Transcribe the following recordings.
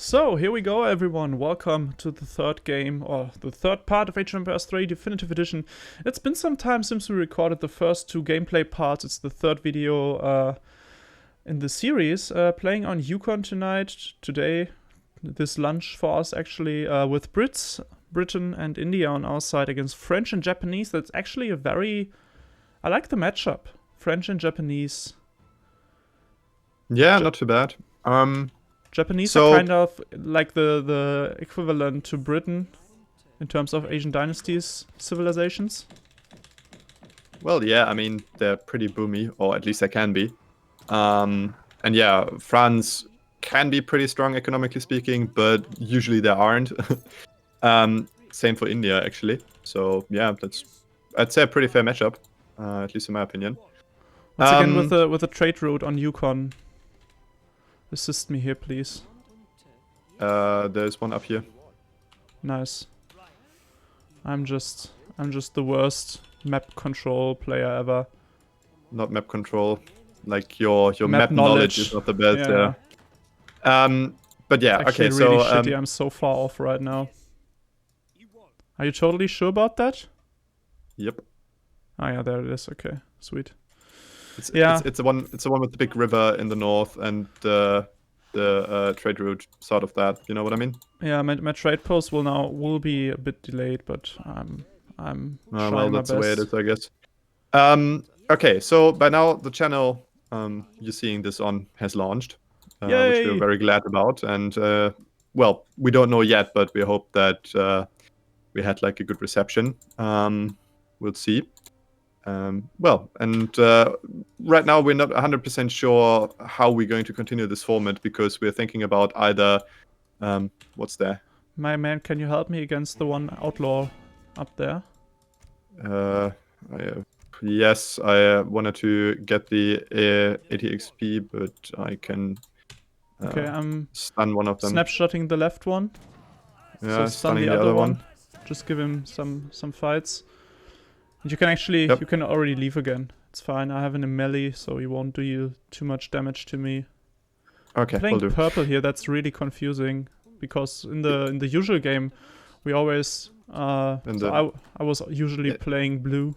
So, here we go everyone, welcome to the third game, or the third part of Age of Empires 3 Definitive Edition. It's been some time since we recorded the first two gameplay parts. It's the third video in the series. Playing on Yukon today, this lunch for us actually, with Brits, Britain and India on our side against French and Japanese. That's actually a very... I like the matchup, French and Japanese. Yeah, not too bad. Japanese are kind of like the equivalent to Britain in terms of Asian dynasties, civilizations. Well, yeah, I mean, they're pretty boomy, or at least they can be. And yeah, France can be pretty strong economically speaking, but usually they aren't. Same for India, actually. So yeah, that's, I'd say, a pretty fair matchup, at least in my opinion. Once again, with the trade route on Yukon. Assist me here, please. There's one up here. Nice. I'm just the worst map control player ever. Not map control. Like your map knowledge is not the best. Yeah. But yeah, actually, okay. Really so shitty. I'm so far off right now. Are you totally sure about that? Yep. Oh yeah, there it is. Okay, sweet. It's the one with the big river in the north and the trade route sort of that. You know what I mean? Yeah, my trade post will be a bit delayed, but I'm trying well, that's my best. the way it is, I guess. Okay, so by now the channel you're seeing this on has launched, which we're very glad about. And well, we don't know yet, but we hope that we had like a good reception. We'll see. Well, and right now we're not 100% sure how we're going to continue this format, because we're thinking about either what's there? My man, can you help me against the one outlaw up there? Yes, I wanted to get the 80 XP, but I can stun one of them. Snapshotting the left one. Yeah, so stun the other one. Just give him some fights. And you can actually, you can already leave again. It's fine. I have him in melee, so he won't do too much damage to me. Okay, playing purple here, that's really confusing, because in the usual game, we always I was usually playing blue.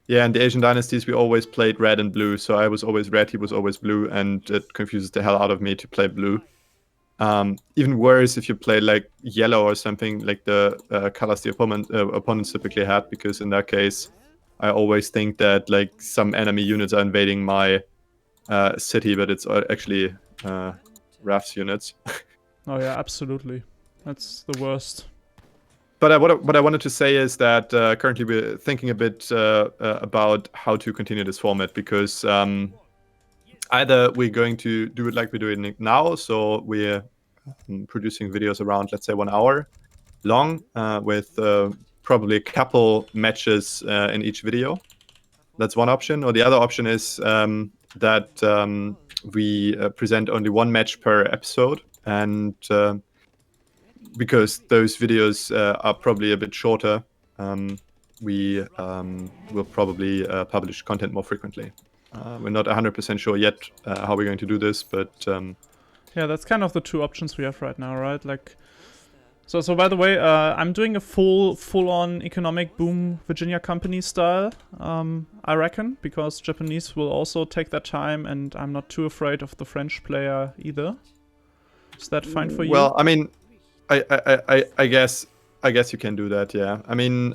Yeah, in the Asian dynasties, we always played red and blue. So I was always red, he was always blue, and it confuses the hell out of me to play blue. Even worse if you play like yellow or something, like the colors the opponents typically had, because in that case, I always think that like some enemy units are invading my city, but it's actually RAF's units. Oh yeah, absolutely. That's the worst. But what I wanted to say is that currently we're thinking a bit about how to continue this format, because either we're going to do it like we're doing it now, so we're producing videos around, let's say, 1 hour long, with probably a couple matches in each video. That's one option. Or the other option is that we present only one match per episode, and because those videos are probably a bit shorter, we will probably publish content more frequently. We're not 100% sure yet how we're going to do this, but yeah, that's kind of the two options we have right now, right? Like, so by the way, I'm doing a full-on economic boom Virginia company style, I reckon, because Japanese will also take their time, and I'm not too afraid of the French player either. Is that fine for you? Well, I mean, I guess you can do that. Yeah, I mean,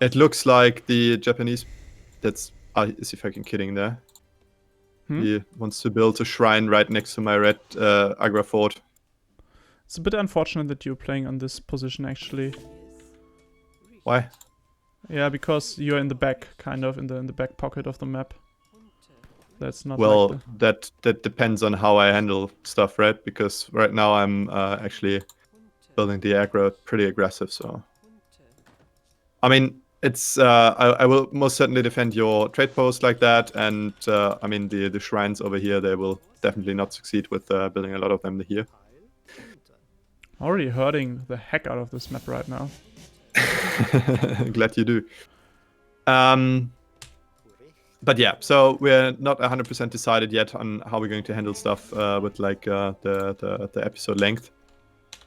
it looks like the Japanese. That's is he fucking kidding there? He wants to build a shrine right next to my red Agra fort. It's a bit unfortunate that you're playing on this position, actually. Why? Yeah, because you're in the back, kind of in the back pocket of the map. That's not well. Like that depends on how I handle stuff, right? Because right now I'm actually building the aggro pretty aggressive. So, I mean, it's I will most certainly defend your trade post like that, and I mean the shrines over here, they will definitely not succeed with building a lot of them here. Already hurting the heck out of this map right now. Glad you do. But yeah, so we're not 100% decided yet on how we're going to handle stuff with like the episode length.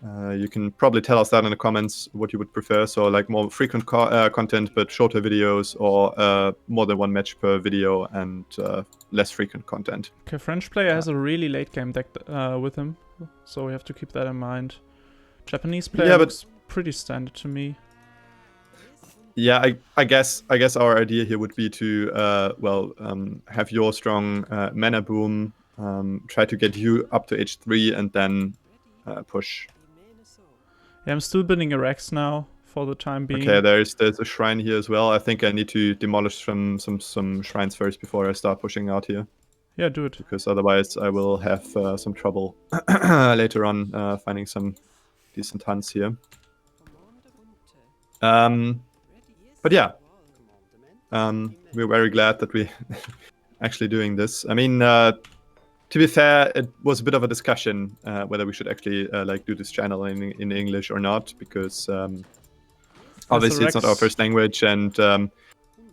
You can probably tell us that in the comments what you would prefer. So like more frequent content but shorter videos, or more than one match per video and less frequent content. Okay, French player has a really late game deck with him, so we have to keep that in mind. Japanese player looks pretty standard to me. Yeah, I guess our idea here would be to have your strong mana boom, try to get you up to H3 and then push. Yeah, I'm still building a Rex now for the time being. Okay, there's a shrine here as well. I think I need to demolish some shrines first before I start pushing out here. Yeah, do it. Because otherwise I will have some trouble later on finding some decent hunts here. But yeah, we're very glad that we're actually doing this. I mean, to be fair, it was a bit of a discussion whether we should actually like do this channel in English or not, because obviously it's not our first language, and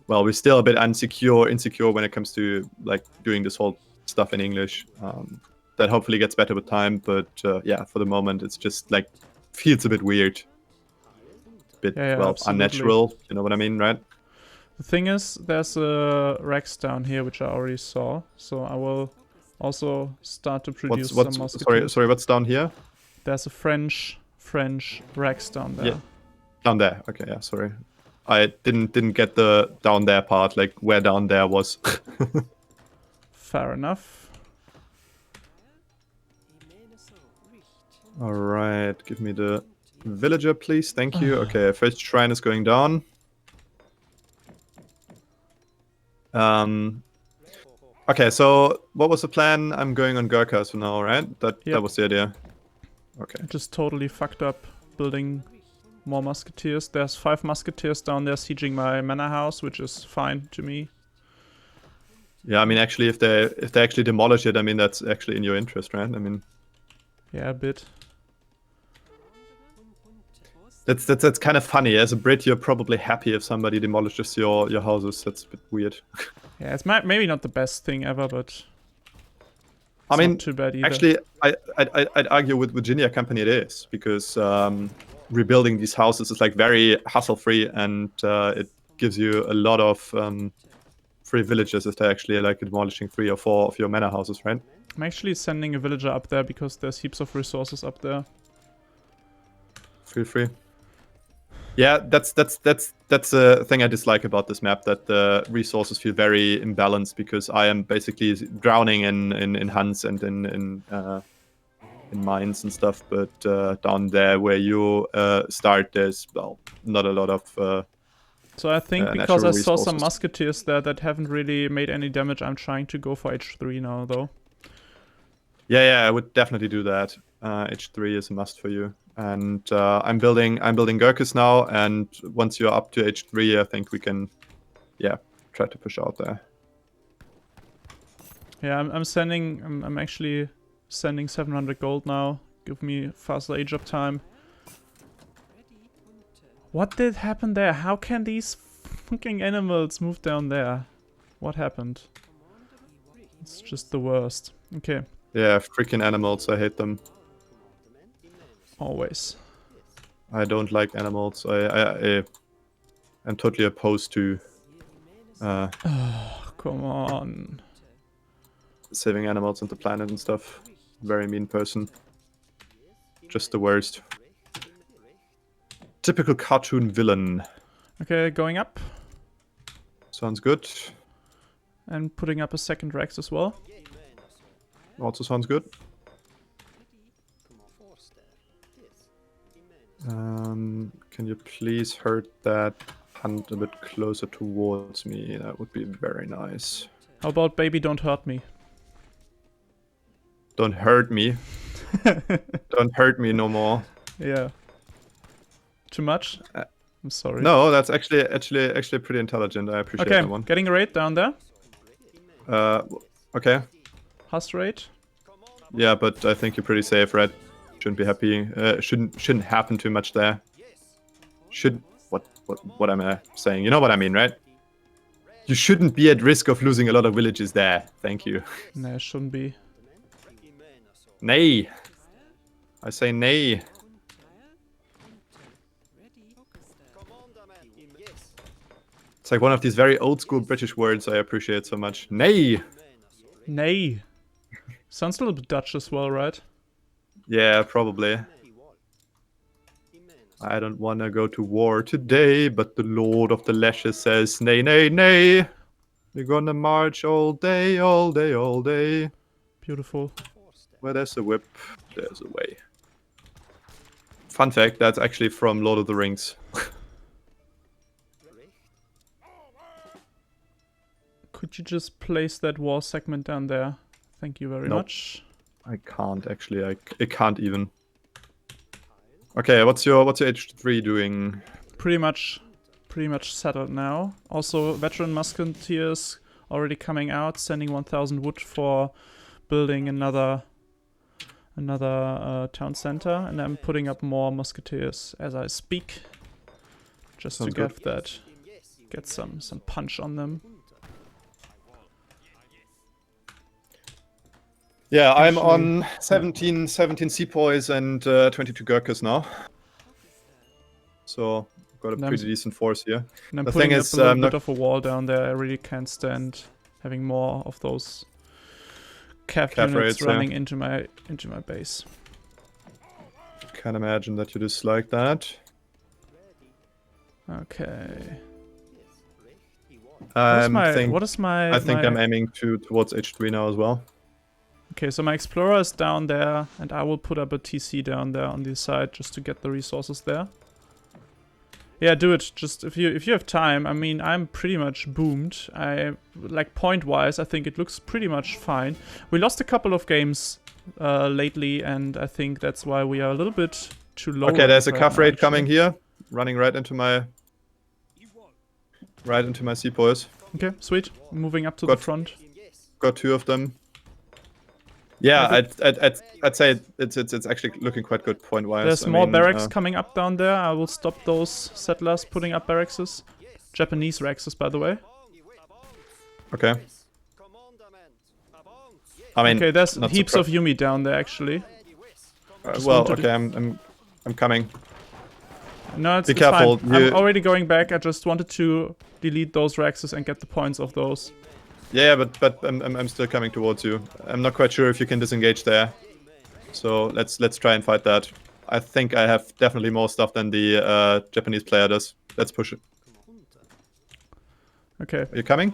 well, we're still a bit insecure when it comes to like doing this whole stuff in English. That hopefully gets better with time, but yeah, for the moment it's just like feels a bit weird. Unnatural, you know what I mean, right? The thing is, there's a Rex down here which I already saw, so I will also start to produce some musketeers. Sorry, what's down here? There's a French Rex down there. Yeah, down there. Okay, yeah, sorry, I didn't get the down there part, like where down there was. Fair enough. All right, give me the villager, please. Thank you. Okay, first shrine is going down. Okay, so what was the plan? I'm going on Gurkhas for now, right? That was the idea. Okay. Just totally fucked up building more musketeers. There's 5 musketeers down there sieging my manor house, which is fine to me. Yeah, I mean, actually, if they actually demolish it, I mean, that's actually in your interest, right? I mean, yeah, a bit. That's kind of funny. As a Brit, you're probably happy if somebody demolishes your houses. That's a bit weird. Yeah, it's maybe not the best thing ever, but I mean, not too bad either. Actually, I'd argue with Virginia Company it is, because rebuilding these houses is like very hassle-free, and it gives you a lot of free villages if they're actually like demolishing 3 or 4 of your manor houses, right? I'm actually sending a villager up there because there's heaps of resources up there. Feel free. Yeah, that's a thing I dislike about this map, that the resources feel very imbalanced, because I am basically drowning in hunts and in mines and stuff, but down there where you start, there's, well, not a lot of so I think because I saw some musketeers there that haven't really made any damage, I'm trying to go for H3 now, though. Yeah, I would definitely do that. H3 is a must for you. And I'm building Gurkhas now, and once you're up to H3, I think we can, yeah, try to push out there. Yeah, I'm actually sending 700 gold now. Give me faster age up time. What did happen there? How can these fucking animals move down there? What happened? It's just the worst. Okay. Yeah, freaking animals, I hate them. Always. I don't like animals. I'm totally opposed to come on. Saving animals and the planet and stuff. Very mean person. Just the worst. Typical cartoon villain. Okay, going up. Sounds good. And putting up a second Rex as well. Also sounds good. Can you please hurt that hunt a bit closer towards me? That would be very nice. How about baby don't hurt me? Don't hurt me. Don't hurt me no more. Yeah. Too much? I'm sorry. No, that's actually pretty intelligent. I appreciate that one. Getting a raid down there. Okay. Hust raid. Yeah, but I think you're pretty safe, right? Shouldn't be happy. Shouldn't happen too much there. What am I saying? You know what I mean, right? You shouldn't be at risk of losing a lot of villages there. Thank you. No, it shouldn't be. Nay. I say nay. It's like one of these very old school British words I appreciate so much. Nay. Nay. Sounds a little bit Dutch as well, right? Yeah, probably. I don't want to go to war today, but the Lord of the Lashes says, nay, nay, nay. We're gonna march all day, all day, all day. Beautiful. Where there's a whip, there's a way. Fun fact, that's actually from Lord of the Rings. Could you just place that war segment down there? Thank you very much. I can't actually. I can't even. Okay, what's your H3 doing? Pretty much settled now. Also, veteran musketeers already coming out, sending 1,000 wood for building another town center, and I'm putting up more musketeers as I speak, just to get some punch on them. Yeah, I'm on 17 sepoys and 22 Gurkhas now. So got a pretty decent force here. And I'm putting up a little bit of a wall down there. I really can't stand having more of those cav units running into my base. Can't imagine that you dislike that. Okay. I think I'm aiming towards H3 now as well. Okay, so my explorer is down there, and I will put up a TC down there on the side just to get the resources there. Yeah, do it. Just if you have time. I mean, I'm pretty much boomed. Like point-wise, I think it looks pretty much fine. We lost a couple of games lately, and I think that's why we are a little bit too low. Okay, there's a cav raid coming here, running right into my sepoys. Okay, sweet. Moving up to the front. Got 2 of them. Yeah, I'd say it's actually looking quite good point-wise. There's more barracks coming up down there. I will stop those settlers putting up barracks. Japanese Rexes, by the way. Okay. I mean, okay, there's heaps of Yumi down there actually. Well, okay, I'm coming. No, it's careful. Fine. I'm already going back. I just wanted to delete those Rexes and get the points of those. Yeah, but I'm still coming towards you. I'm not quite sure if you can disengage there. So let's try and fight that. I think I have definitely more stuff than the Japanese player does. Let's push it. Okay. Are you coming?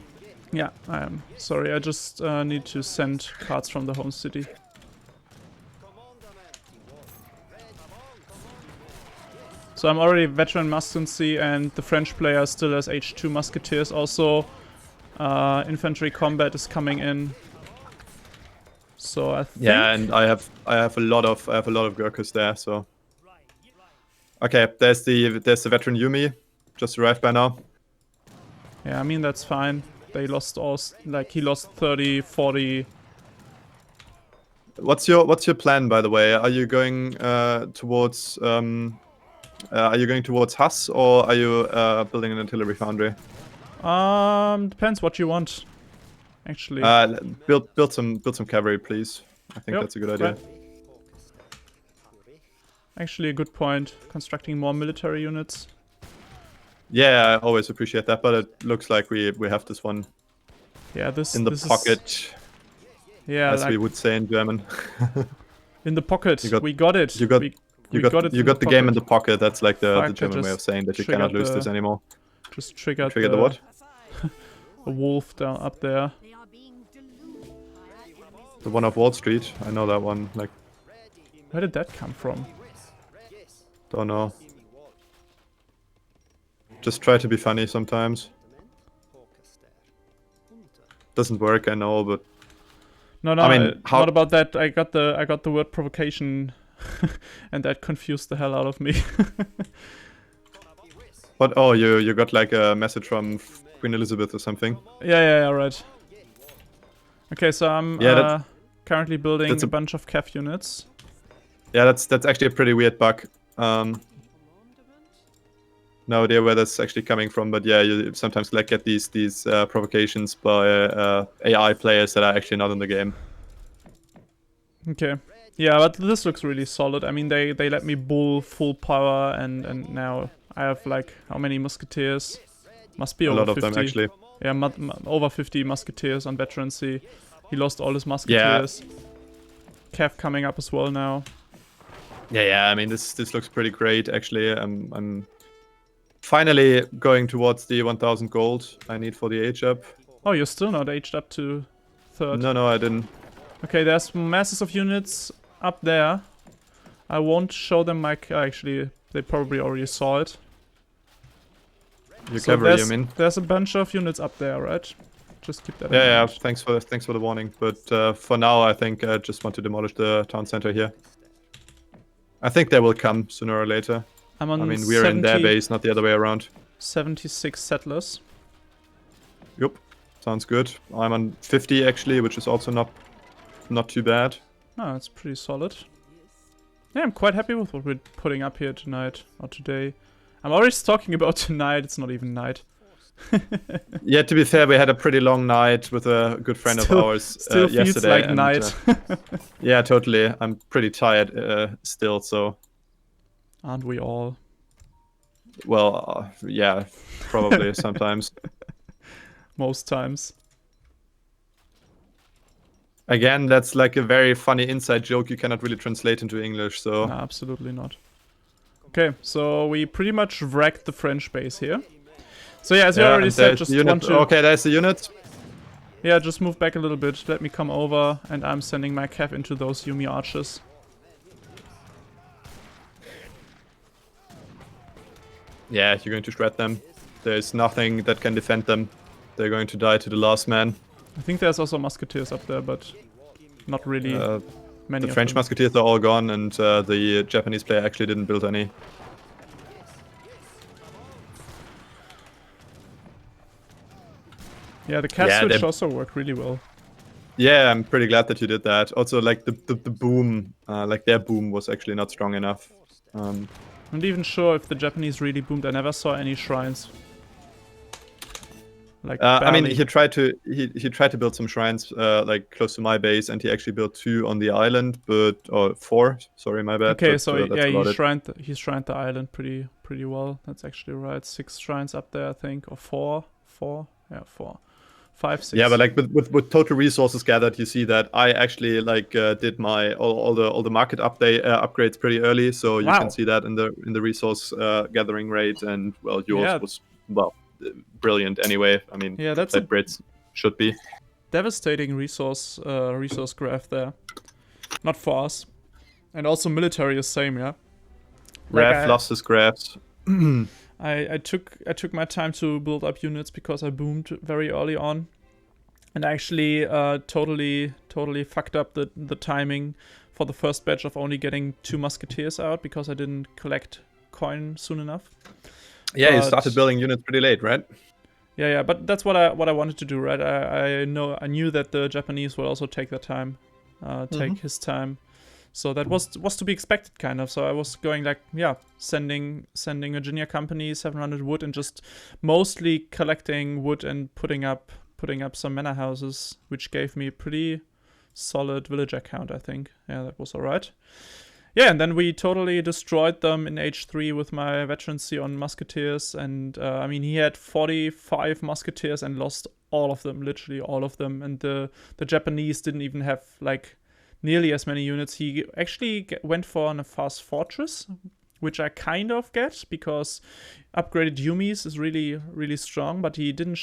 Yeah, I am. Sorry, I just need to send cards from the home city. So I'm already veteran musketeer, and the French player still has H2 musketeers. Also, infantry combat is coming in. So I think... Yeah, and I have a lot of Gurkhas there. So okay, there's the veteran Yumi, just arrived by now. Yeah, I mean that's fine. They lost all, like he lost 30, 40. What's your plan, by the way? Are you going towards Huss, or are you building an artillery foundry? Depends what you want, actually. Build some cavalry, please. I think that's a good idea. Right. Actually, a good point. Constructing more military units. Yeah, I always appreciate that, but it looks like we have this one. Yeah, this in the pocket. Yeah, as we would say in German. In the pocket. We got it. You got the game in the pocket. That's like the German way of saying that you cannot lose this anymore. Just triggered the what? A wolf down up there. The one off Wall Street. I know that one. Like, where did that come from? Don't know. Just try to be funny sometimes. Doesn't work, I know, but no, I mean, not about that. I got the word provocation, and that confused the hell out of me. What? Oh, you got like a message from Queen Elizabeth or something? Yeah, right. Okay, so I'm currently building a bunch of cav units. Yeah, that's actually a pretty weird bug. no idea where that's actually coming from, but yeah, you sometimes like get these provocations by AI players that are actually not in the game. Okay. Yeah, but this looks really solid. I mean, they let me bull full power, and now I have like how many musketeers? Must be A over lot of 50. them actually. Yeah, over 50 musketeers on veterancy. He lost all his musketeers. Yeah. Kev coming up as well now. Yeah. I mean, this looks pretty great actually. I'm finally going towards the 1000 gold I need for the age up. Oh, you're still not aged up to 3rd. No, I didn't. Okay, there's masses of units up there. I won't show them my... actually, they probably already saw it. Your cavalry, you mean? There's a bunch of units up there, right? Just keep that in mind. Yeah, thanks for the warning. But for now, I think I just want to demolish the town center here. I think they will come sooner or later. I mean, we're in their base, not the other way around. 76 settlers. Yup, sounds good. I'm on 50 actually, which is also not too bad. No, it's pretty solid. Yeah, I'm quite happy with what we're putting up here tonight, or today. I'm always talking about tonight, it's not even night. Yeah, to be fair, we had a pretty long night with a good friend of ours still yesterday. Feels like night. Yeah, totally. I'm pretty tired still, so... Aren't we all? Well, yeah, probably sometimes. Most times. Again, that's like a very funny inside joke you cannot really translate into English, so... No, absolutely not. Okay, so we pretty much wrecked the French base here. So yeah, as you already said, just want to... Okay, there's the unit. Yeah, just move back a little bit, let me come over, and I'm sending my cav into those Yumi archers. Yeah, you're going to shred them. There's nothing that can defend them. They're going to die to the last man. I think there's also musketeers up there, but not really many. The French musketeers are all gone, and the Japanese player actually didn't build any. Yeah, the cat switch also worked really well. Yeah, I'm pretty glad that you did that. Also, like the boom, like their boom was actually not strong enough. I'm not even sure if the Japanese really boomed. I never saw any shrines. Like I mean, he tried to build some shrines like close to my base, and he actually built 2 on the island, but 4. Sorry, my bad. Okay, but, so yeah, he shrined the island pretty well. That's actually right. 6 shrines up there, I think, or 4. Yeah, 4. 5, 6. Yeah, but like with total resources gathered, you see that I actually like did my all the market upgrades pretty early, so you can see that in the resource gathering rate, and well, yours was brilliant anyway. I mean, yeah, that's that Brits should be devastating resource graph there. Not for us, and also military is same, yeah. Ref lost his graphs. I took my time to build up units because I boomed very early on, and actually totally fucked up the timing for the first batch of only getting 2 musketeers out because I didn't collect coin soon enough. Yeah, you started building units pretty late, right? Yeah, but that's what I wanted to do, right? I knew that the Japanese will also take their time, take his time. So that was to be expected, kind of. So I was going like, yeah, sending a junior company 700 wood and just mostly collecting wood and putting up some manor houses, which gave me a pretty solid villager count, I think. Yeah, that was alright. Yeah, and then we totally destroyed them in H3 with my veterancy on musketeers, and I mean, he had 45 musketeers and lost all of them, literally all of them, and the Japanese didn't even have like nearly as many units. He actually went for a fast fortress, which I kind of get, because upgraded Yumis is really strong, but he didn't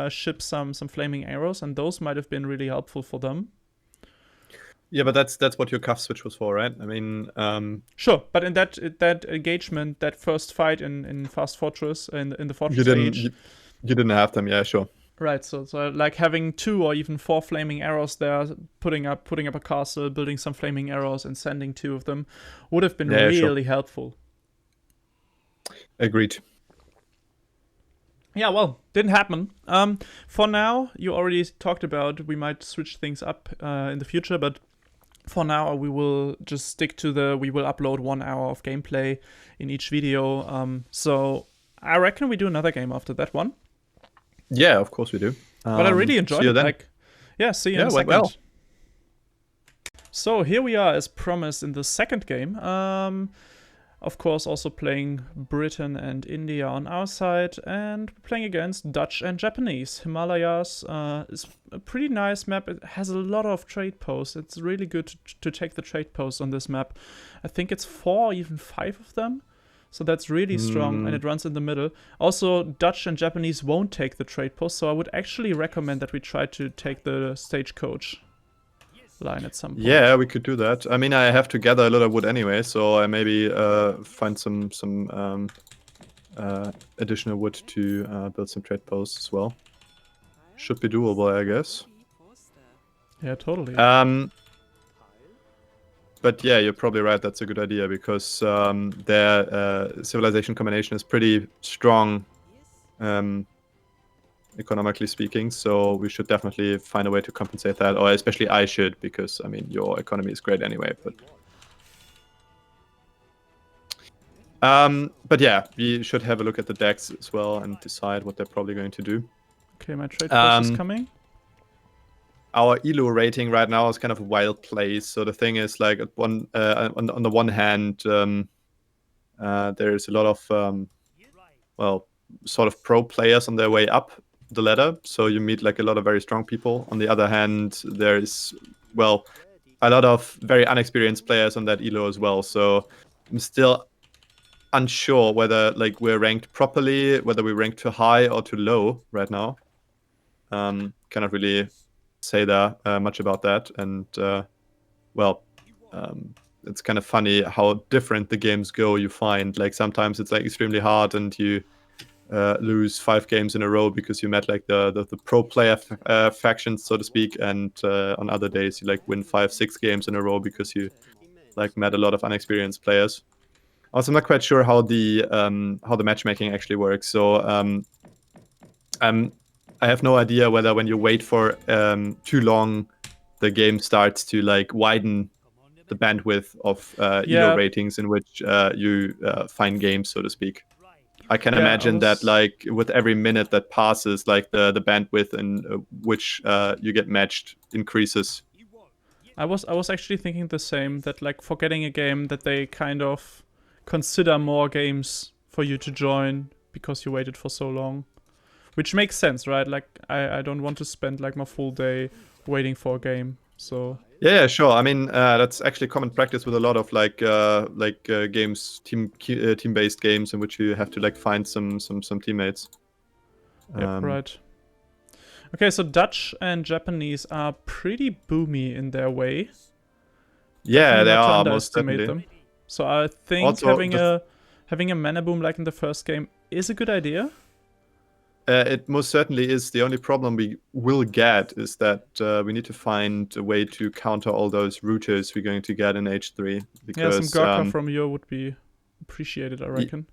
ship some flaming arrows, and those might have been really helpful for them. Yeah, but that's what your cuff switch was for, right? I mean, sure, but in that engagement, that first fight in Fast Fortress, in the Fortress Age, you didn't have them, yeah, sure. Right, so like having 2 or even 4 flaming arrows there, putting up a castle, building some flaming arrows, and sending 2 of them would have been really helpful. Agreed. Yeah, well, didn't happen. For now, you already talked about we might switch things up in the future, but for now we will just stick to we will upload 1 hour of gameplay in each video. So I reckon we do another game after that one. Yeah, of course we do. But I really enjoyed see you it. then. Like, yeah, see you in a went second. well. So here we are, as promised, in the second game. Of course, also playing Britain and India on our side, and playing against Dutch and Japanese. Himalayas is a pretty nice map. It has a lot of trade posts. It's really good to take the trade posts on this map. I think it's 4 or even 5 of them. So that's really strong, and it runs in the middle. Also, Dutch and Japanese won't take the trade post, so I would actually recommend that we try to take the stagecoach line at some point. Yeah, we could do that. I mean, I have to gather a lot of wood anyway, so I maybe find some additional wood to build some trade posts as well. Should be doable, I guess. Yeah, totally. But yeah, you're probably right. That's a good idea because their civilization combination is pretty strong, economically speaking. So we should definitely find a way to compensate that, or especially I should, because I mean your economy is great anyway. But yeah, we should have a look at the decks as well and decide what they're probably going to do. Okay, my trade post is coming. Our elo rating right now is kind of a wild place. So the thing is, like, on the one hand, there's a lot of well, sort of pro players on their way up the ladder. So you meet like a lot of very strong people. On the other hand, there is, well, a lot of very unexperienced players on that elo as well. So I'm still unsure whether like we're ranked properly, whether we rank too high or too low right now. Cannot really say that much about that, and well, it's kind of funny how different the games go. You find like sometimes it's like extremely hard and you lose 5 games in a row because you met like the pro player factions, so to speak, and on other days you like win 5-6 games in a row because you like met a lot of unexperienced players. Also, I'm not quite sure how the matchmaking actually works, so I have no idea whether when you wait for too long, the game starts to like widen the bandwidth of elo ratings in which you find games, so to speak. I can imagine that like with every minute that passes, like the bandwidth in which you get matched increases. I was actually thinking the same, that like for getting a game that they kind of consider more games for you to join because you waited for so long. Which makes sense, right? Like, I don't want to spend like my full day waiting for a game. So yeah, sure. I mean, that's actually common practice with a lot of like games, team-based games in which you have to like find some teammates. Yep, right. Okay, so Dutch and Japanese are pretty boomy in their way. Yeah, they are, most definitely. them. So I think also, having a mana boom like in the first game is a good idea. It most certainly is. The only problem we will get is that we need to find a way to counter all those routers we're going to get in H3. Because, yeah, some Gurkha from you would be appreciated, I reckon.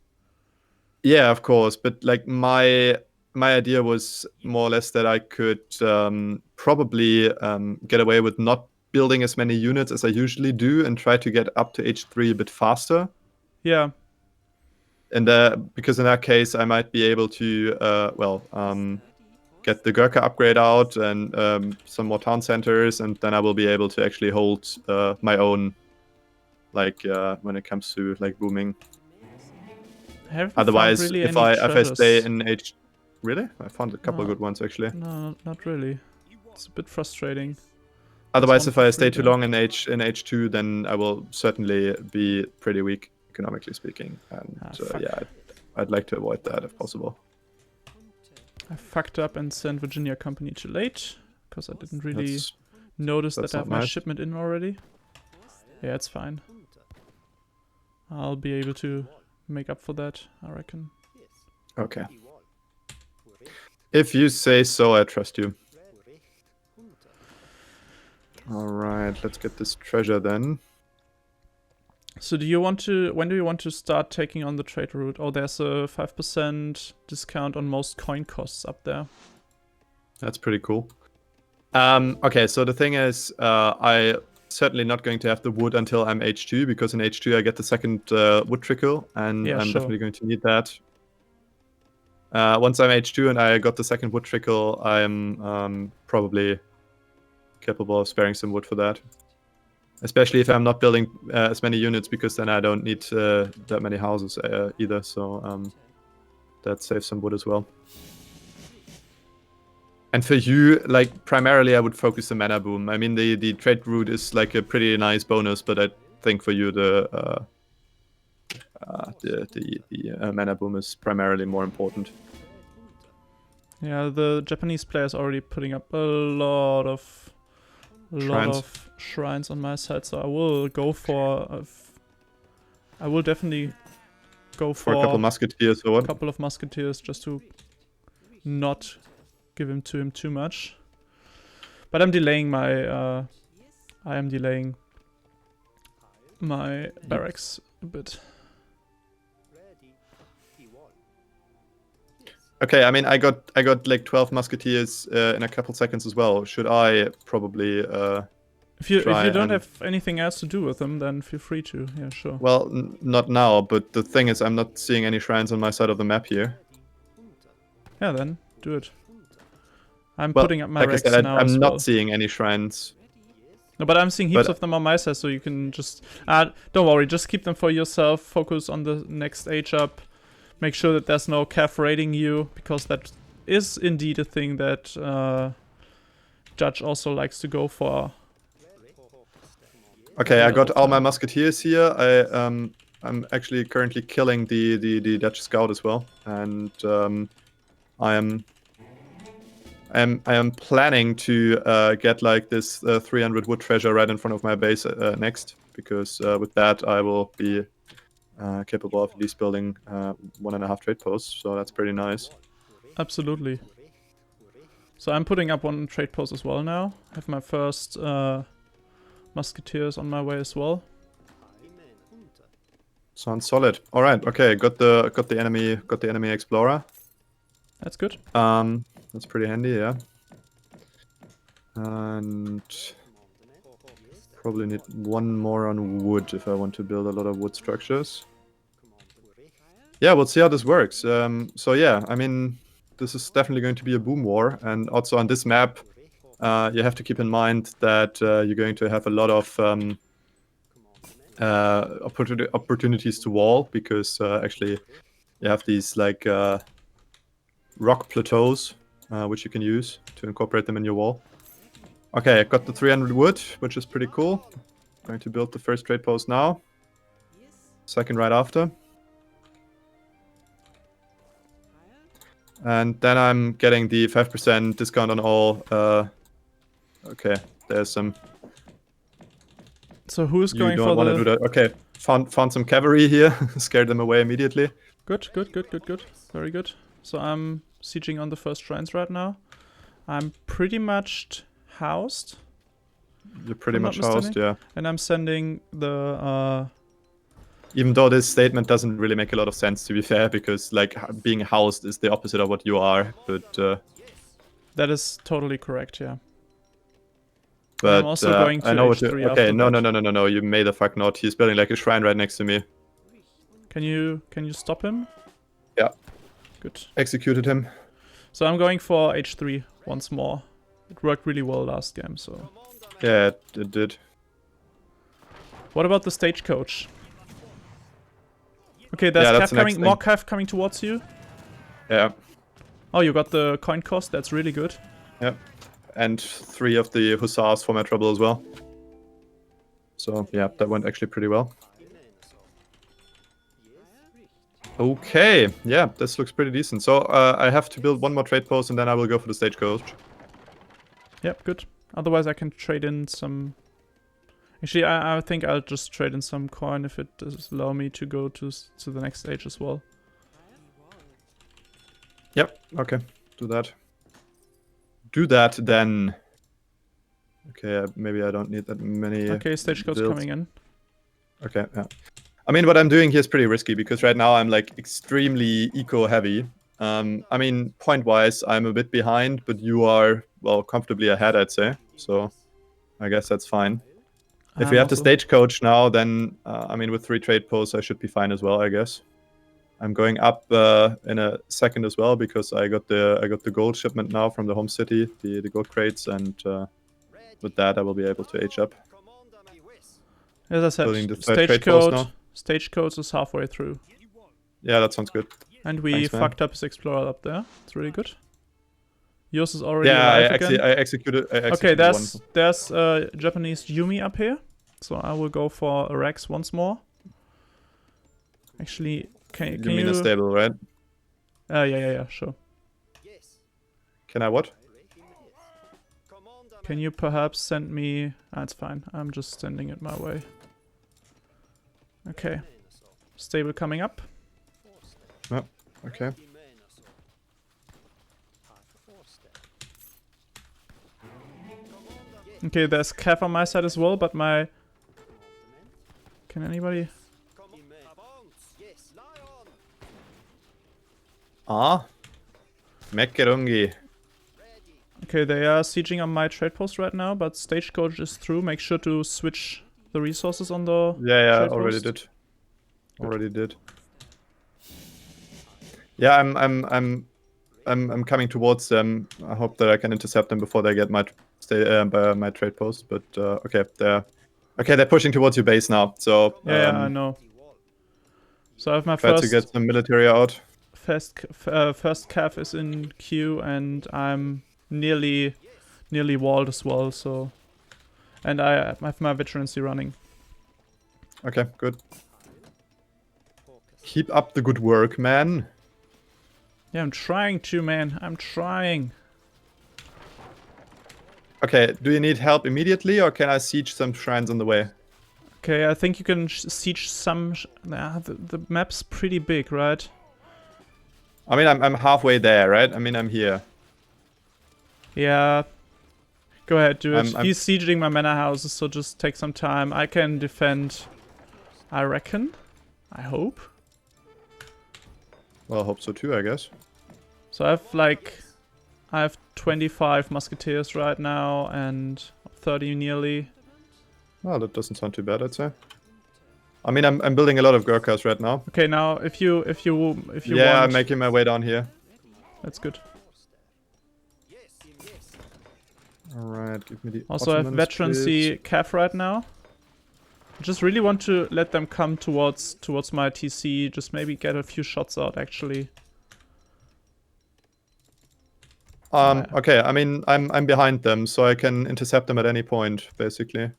Yeah, of course. But like my idea was more or less that I could probably get away with not building as many units as I usually do and try to get up to H3 a bit faster. Yeah. And because in that case, I might be able to, get the Gurkha upgrade out and some more town centers, and then I will be able to actually hold my own, like when it comes to like booming. Otherwise, really if I stay in H, really, I found a couple of good ones actually. No, not really. It's a bit frustrating. Otherwise, if I stay too long in H2, then I will certainly be pretty weak, economically speaking, and yeah, I'd like to avoid that if possible. I fucked up and sent Virginia Company too late because I didn't really notice that I have my shipment in already. Yeah, it's fine. I'll be able to make up for that, I reckon. Okay. If you say so, I trust you. Alright, let's get this treasure then. So do you want to, when do you want to start taking on the trade route? Oh, there's a 5% discount on most coin costs up there. That's pretty cool. Okay, so the thing is, I certainly not going to have the wood until I'm H2, because in H2 I get the second wood trickle, and I'm definitely going to need that. Once I'm H2 and I got the second wood trickle, I'm probably capable of sparing some wood for that. Especially if I'm not building as many units, because then I don't need that many houses either. So that saves some wood as well. And for you, like, primarily I would focus the mana boom. I mean, the trade route is like a pretty nice bonus, but I think for you the mana boom is primarily more important. Yeah, the Japanese player is already putting up a lot of shrines on my side, so I will go for. I will definitely go for a couple musketeers or what? A couple of musketeers just to not give him too much. But I'm delaying my. I am delaying my barracks a bit. Okay, I mean, I got like 12 musketeers in a couple seconds as well. Should I probably if you don't have anything else to do with them, then feel free to. Yeah, sure. Well, not now, but the thing is, I'm not seeing any shrines on my side of the map here. Yeah, then do it. I'm putting up my Rex now. I'm not seeing any shrines. No, but I'm seeing heaps of them on my side, so you can just don't worry, just keep them for yourself. Focus on the next age up. Make sure that there's no Cav raiding you, because that is indeed a thing that Judge also likes to go for. Okay, I got all my musketeers here. I'm actually currently killing the Dutch scout as well, and I am planning to get like this 300 wood treasure right in front of my base next, because with that I will be capable of at least building 1.5 trade posts, so that's pretty nice. Absolutely. So I'm putting up 1 trade post as well now. I have my first musketeers on my way as well. Sounds solid. All right. Okay. Got the enemy explorer. That's good. That's pretty handy. Yeah. And probably need 1 more on wood if I want to build a lot of wood structures. Yeah, we'll see how this works. So yeah, I mean, this is definitely going to be a boom war, and also on this map, you have to keep in mind that you're going to have a lot of opportunities to wall, because actually you have these like rock plateaus which you can use to incorporate them in your wall. Okay, I got the 300 wood, which is pretty cool. Going to build the first trade post now. Second right after. And then I'm getting the 5% discount on all. Okay, there's some. So who's going for the... You don't want to do that. Okay, found some cavalry here. Scared them away immediately. Good. Very good. So I'm sieging on the first shrines right now. I'm pretty much housed. You're pretty much housed, yeah. And I'm sending the... Even though this statement doesn't really make a lot of sense, to be fair, because like being housed is the opposite of what you are, but... That is totally correct, yeah. But I'm also going to I know what you... after Okay, no, that. you may the fuck not. He's building like a shrine right next to me. Can you stop him? Yeah. Good. Executed him. So I'm going for H3 once more. It worked really well last game, so... Yeah, it did. What about the stagecoach? Okay, there's more cav coming towards you. Yeah. Oh, you got the coin cost, that's really good. Yep. And 3 of the hussars for my trouble as well. So, yeah, that went actually pretty well. Okay, yeah, this looks pretty decent. So, I have to build 1 more trade post and then I will go for the stagecoach. Yep, good. Otherwise I can trade in some... Actually, I think I'll just trade in some coin if it does allow me to go to the next stage as well. Yep, okay. Do that. Do that then. Okay, maybe I don't need that many. Okay, stagecoach coming in. Okay, yeah. I mean, what I'm doing here is pretty risky, because right now I'm like extremely eco-heavy. I mean, point-wise, I'm a bit behind, but you are, well, comfortably ahead, I'd say. So, I guess that's fine. If we have the stagecoach now, then, I mean, with 3 trade posts, I should be fine as well, I guess. I'm going up in a second as well because I got the gold shipment now from the home city, the gold crates, and with that I will be able to age up. As I said, Building the third trade post now. Stagecoach is halfway through. Yeah, that sounds good. And we Thanks, fucked up his explorer up there. It's really good. Yours is already yeah, alive again. I executed okay, there's one. Japanese Yumi up here, so I will go for a Rex once more. Actually, can you mean a stable, right? Yeah, sure. Can I what? Can you perhaps send me... That's fine, I'm just sending it my way. Okay. Stable coming up. Oh, okay. Okay, there's Cav on my side as well, but my... Can anybody... Ah, Mekerungi. Okay, they are sieging on my trade post right now, but Stagecoach is through. Make sure to switch the resources on the yeah, trade already post. did. Already did. Yeah, I'm coming towards them. I hope that I can intercept them before they get my my trade post. But okay, they're pushing towards your base now. So yeah, I know. So I have my try to get some military out. First Cav is in queue, and I'm nearly walled as well. So, and I have my veterancy running. Okay, good. Keep up the good work, man. Yeah, I'm trying to, man. I'm trying. Okay, do you need help immediately, or can I siege some shrines on the way? Okay, I think you can siege some... the map's pretty big, right? I mean, I'm halfway there, right? I mean, I'm here. Yeah. Go ahead, do it. He's sieging my manor houses, so just take some time. I can defend, I reckon. I hope. Well, I hope so too, I guess. So I have 25 musketeers right now and 30 nearly. Well, that doesn't sound too bad, I'd say. I mean, I'm building a lot of Gurkhas right now. Okay, now if you want, I'm making my way down here. That's good. All right, give me the. Also, I have veterancy Cav right now. I just really want to let them come towards my TC. Just maybe get a few shots out, actually. Okay, I mean, I'm behind them, so I can intercept them at any point, basically.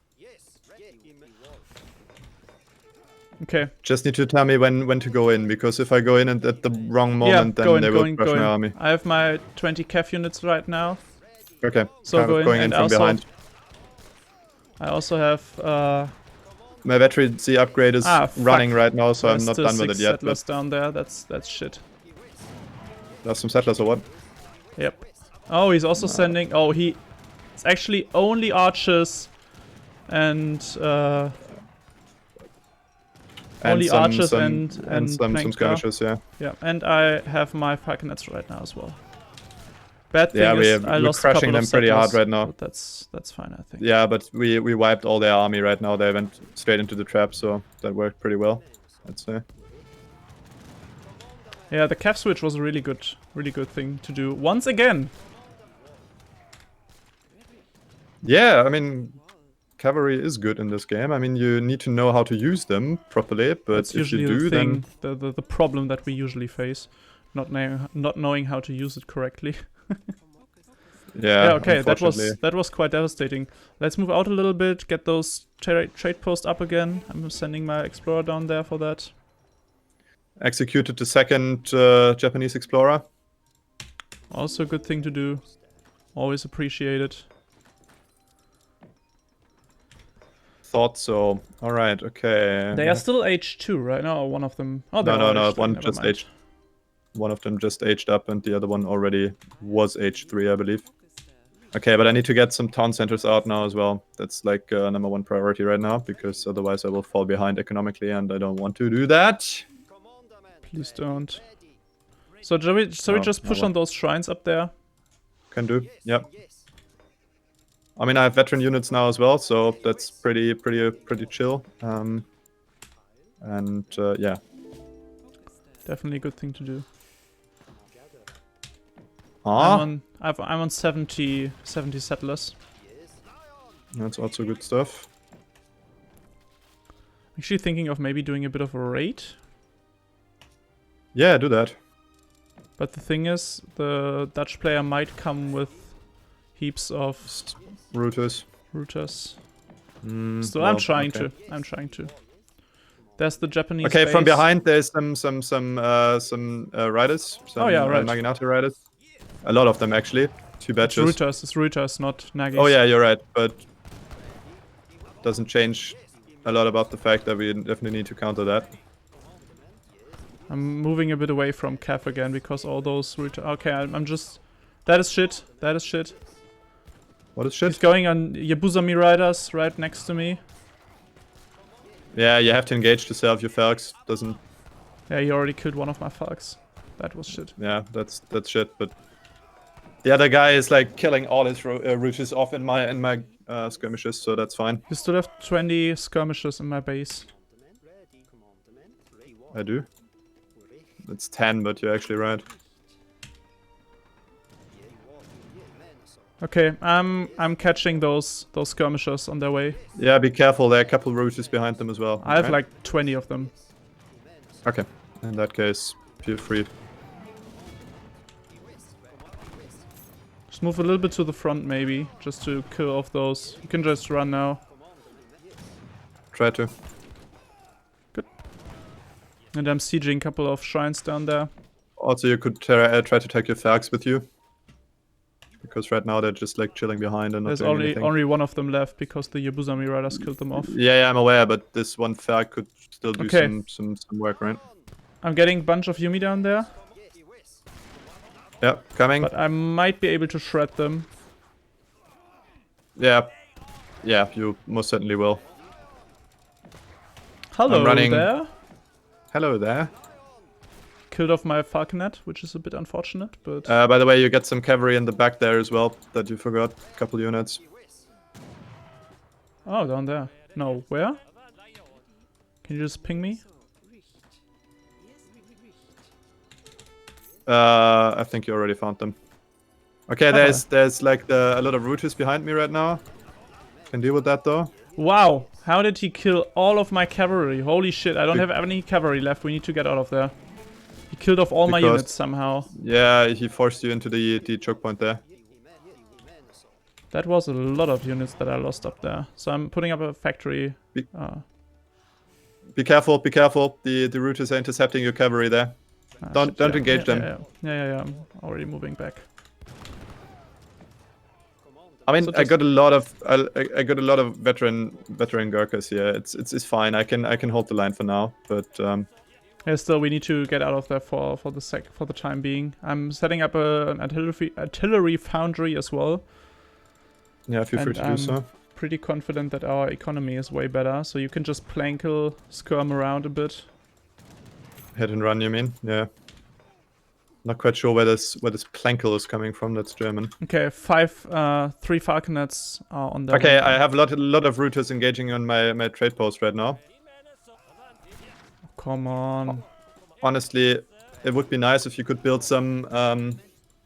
Okay. Just need to tell me when to go in, because if I go in at the wrong moment, then they will crush my army. I have my 20 Cav units right now. Okay. So going in from behind. I also have my veterancy upgrade is running right now, so I'm not done with it yet. Settlers down there. That's shit. There's some settlers or what? Yep. Oh, he's also sending. Oh, it's actually only archers and only archers and some skirmishes, yeah. Yeah, and I have my falconets right now as well. Bad thing is I we're lost crushing a couple them pretty hard right now. That's fine, I think. Yeah, but we wiped all their army right now. They went straight into the trap, so that worked pretty well, I'd say. Yeah, the Cav switch was a really good thing to do once again. Yeah, I mean, cavalry is good in this game. I mean, you need to know how to use them properly, but that's if you usually do, then the problem that we usually face, not knowing how to use it correctly. Yeah, okay, that was quite devastating. Let's move out a little bit, get those trade posts up again. I'm sending my explorer down there for that. Executed the second Japanese explorer. Also a good thing to do. Always appreciated. Thought so. Alright, okay. They are still H2 right now, or one of them... Oh, no, one just aged. One of them just aged up and the other one already was H3, I believe. Okay, but I need to get some town centers out now as well. That's like #1 priority right now, because otherwise I will fall behind economically and I don't want to do that. Please don't. So shall we just push on those shrines up there? Can do, yep. I mean, I have veteran units now as well, so that's pretty chill. Yeah. Definitely a good thing to do. Ah, I'm on 70 settlers. that's also good stuff. Actually thinking of maybe doing a bit of a raid. Yeah, do that. But the thing is, the Dutch player might come with heaps of Routers. So I'm trying to. There's the Japanese Okay, base. from behind there's some riders. Some, oh yeah, right. Naginata riders. A lot of them actually. 2 batches. It's routers, not Nagis. Oh yeah, you're right, but doesn't change a lot about the fact that we definitely need to counter that. I'm moving a bit away from Cav again because all those routers. Okay, I'm just. That is shit. That is shit. What is shit? He's going on Yabuzami riders right next to me. Yeah, you have to engage to save your Falcons. Doesn't. Yeah, he already killed one of my Falcons. That was shit. Yeah, that's shit. But the other guy is like killing all his routers off in my skirmishes, so that's fine. You still have 20 skirmishes in my base. I do. It's 10, but you're actually right. Okay, I'm catching those skirmishers on their way. Yeah, be careful. There are a couple routers behind them as well. I have like 20 of them. Okay, in that case, feel free. Just move a little bit to the front maybe, just to kill off those. You can just run now. Try to. Good. And I'm sieging a couple of shrines down there. Also, you could try to take your Falcons with you. Because right now they're just like chilling behind and not doing anything. There's only one of them left because the Yabuzami riders killed them off. Yeah, I'm aware, but this one Falcon could still do some work, right? I'm getting a bunch of Yumi down there. Yeah, coming. But I might be able to shred them. Yeah, you most certainly will. Hello there. Hello there. Killed off my falconet, which is a bit unfortunate, but... by the way, you get some cavalry in the back there as well, that you forgot. A couple units. Oh, down there. No, where? Can you just ping me? I think you already found them. Okay, there's like a lot of routers behind me right now. Can deal with that though. Wow, how did he kill all of my cavalry? Holy shit, I don't have any cavalry left. We need to get out of there. He killed off all my units somehow. Yeah, he forced you into the choke point there. That was a lot of units that I lost up there. So I'm putting up a factory. Be careful, be careful. The routers are intercepting your cavalry there. Don't engage them. Yeah, I'm already moving back. I mean, I got a lot of veteran Gurkhas here. It's fine. I can hold the line for now, but yeah, still we need to get out of there for the time being. I'm setting up an artillery foundry as well. Yeah, feel free to do so. Pretty confident that our economy is way better, so you can just plankle, skirm around a bit. Hit and run, you mean? Yeah. Not quite sure where this plankle is coming from. That's German. Okay, 3 falconets are on there. Okay, I have a lot of routers engaging on my trade post right now. Come on. Honestly, it would be nice if you could build some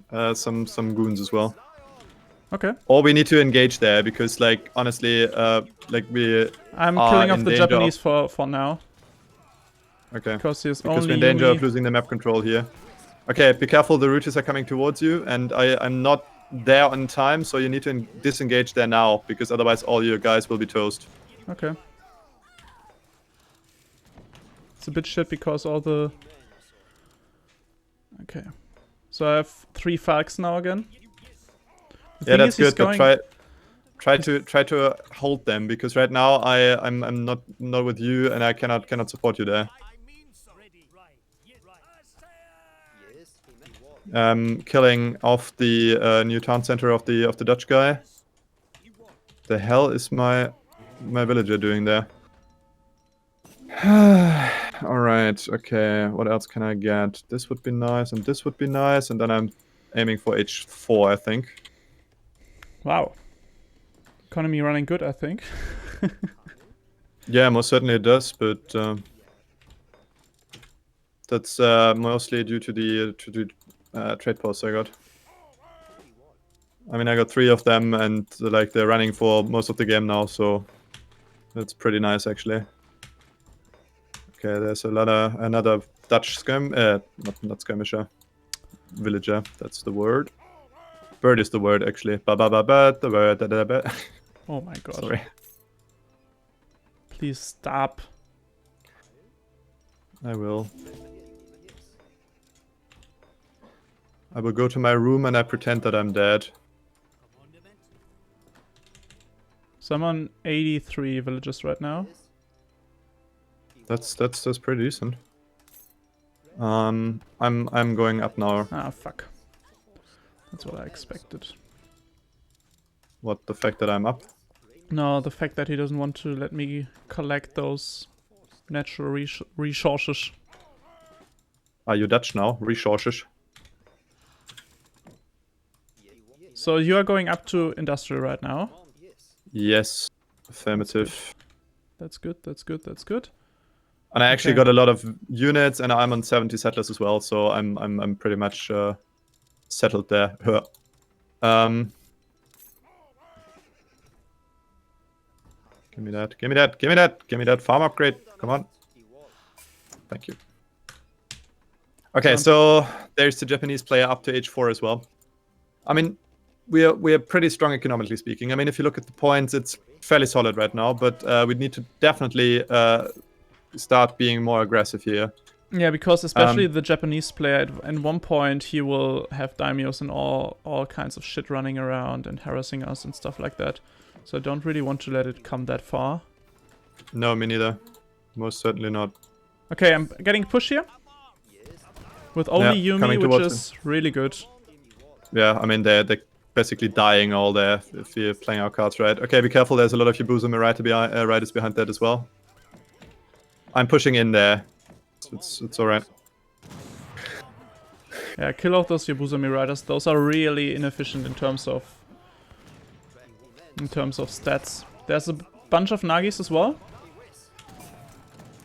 goons as well. Okay. Or we need to engage there because, like, honestly, I'm killing off the Japanese for now. Okay. Because we're in danger of losing the map control here. Okay, be careful. The routers are coming towards you, and I'm not there on time, so you need to disengage there now because otherwise all your guys will be toast. Okay. It's a bit shit because all the... Okay. So I have 3 Falcons now again. Yeah, that's good, but try to hold them because right now I'm not with you and I cannot support you there. Killing off the new town center of the Dutch guy. The hell is my villager doing there? Alright, okay, what else can I get? This would be nice, and this would be nice, and then I'm aiming for H4, I think. Wow. Economy running good, I think. Yeah, most certainly it does, but That's mostly due to the trade posts I got. I mean, I got 3 of them, and like they're running for most of the game now, so that's pretty nice actually. Okay, there's another Dutch not skirmisher, villager. That's the word. Bird is the word actually. Ba ba ba ba. The word. Da, da, da. Oh my god. Sorry. Please stop. I will. I will go to my room and I pretend that I'm dead. So I'm on 83 villages right now. That's pretty decent. I'm going up now. Ah, fuck. That's what I expected. What, the fact that I'm up? No, the fact that he doesn't want to let me collect those natural resources. Are you Dutch now? Resources. So you are going up to industrial right now? Yes. Affirmative. That's good, that's good, that's good. And I actually got a lot of units, and I'm on 70 settlers as well, so I'm pretty much settled there. Give me that, give me that, give me that, give me that farm upgrade. Come on. Thank you. Okay, so there's the Japanese player up to age 4 as well. I mean, we are pretty strong economically speaking. I mean, if you look at the points, it's fairly solid right now, but we need to definitely start being more aggressive here. Yeah, because especially the Japanese player, at one point he will have daimyos and all kinds of shit running around and harassing us and stuff like that. So I don't really want to let it come that far. No, me neither. Most certainly not. Okay, I'm getting push here. With only Yumi, which is really good. Yeah, I mean, they're basically dying all there if you're playing our cards right. Okay, be careful, there's a lot of Yabusa riders behind that as well. I'm pushing in there. It's alright. Yeah, kill off those Yabuzami riders. Those are really inefficient in terms of stats. There's a bunch of Nagis as well.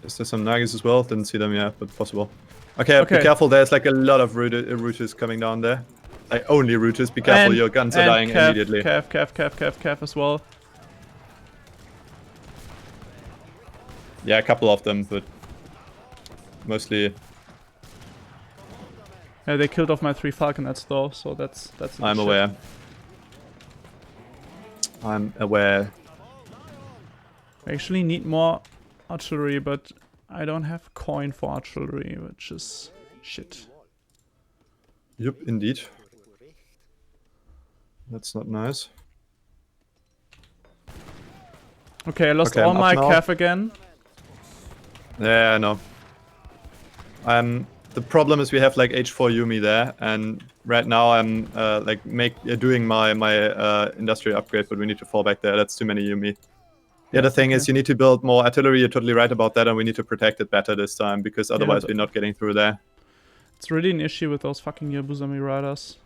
Is there some Nagis as well? Didn't see them yet, but possible. Okay, be careful, there's like a lot of routers coming down there. Like only routers, be careful, your guns are dying immediately. Cav as well. Yeah, a couple of them, but mostly. Yeah, they killed off my 3 falconets though, so that's. I'm aware. I'm aware. I actually need more artillery, but I don't have coin for artillery, which is shit. Yup, indeed. That's not nice. Okay, I lost all my cav again. Yeah, I know. The problem is we have like H4 Yumi there, and right now I'm like doing my industrial upgrade, but we need to fall back there. That's too many Yumi. The other thing is you need to build more artillery. You're totally right about that, and we need to protect it better this time because otherwise we're not getting through there. It's really an issue with those fucking Yabuzami riders.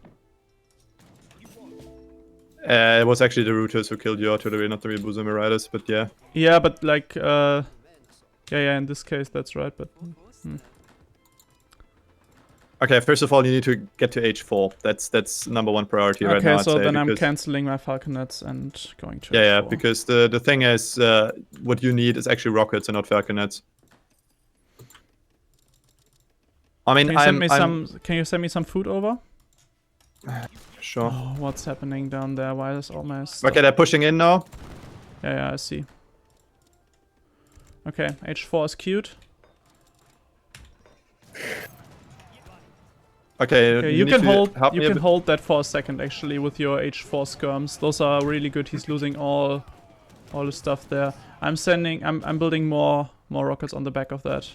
It was actually the routers who killed your artillery, not the Yabuzami riders, but yeah. Yeah, but like, yeah, in this case that's right, but... Okay, first of all, you need to get to H4. That's #1 priority right now. Okay, so then I'm cancelling my falconets and going to H4. Yeah, because the thing is, what you need is actually rockets and not falconets. I mean, can you send me some food over? Sure. Oh, what's happening down there? Why is all my stuff... Okay, they're pushing in now. Yeah, I see. Okay, H4 is cute. Okay, you can hold that for a second actually with your H4 skirms. Those are really good. He's losing all the stuff there. I'm building more rockets on the back of that.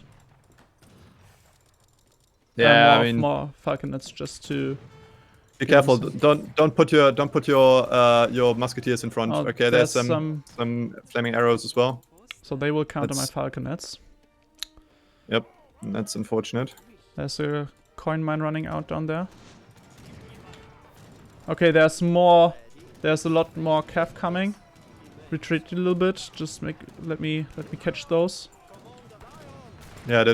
Yeah, I mean, more falconets just to be careful. Don't put your musketeers in front. Okay, there's some flaming arrows as well. So they will counter my falconets. Yep, that's unfortunate. There's a coin mine running out down there. Okay, there's a lot more cav coming. Retreat a little bit. Just let me catch those. Yeah,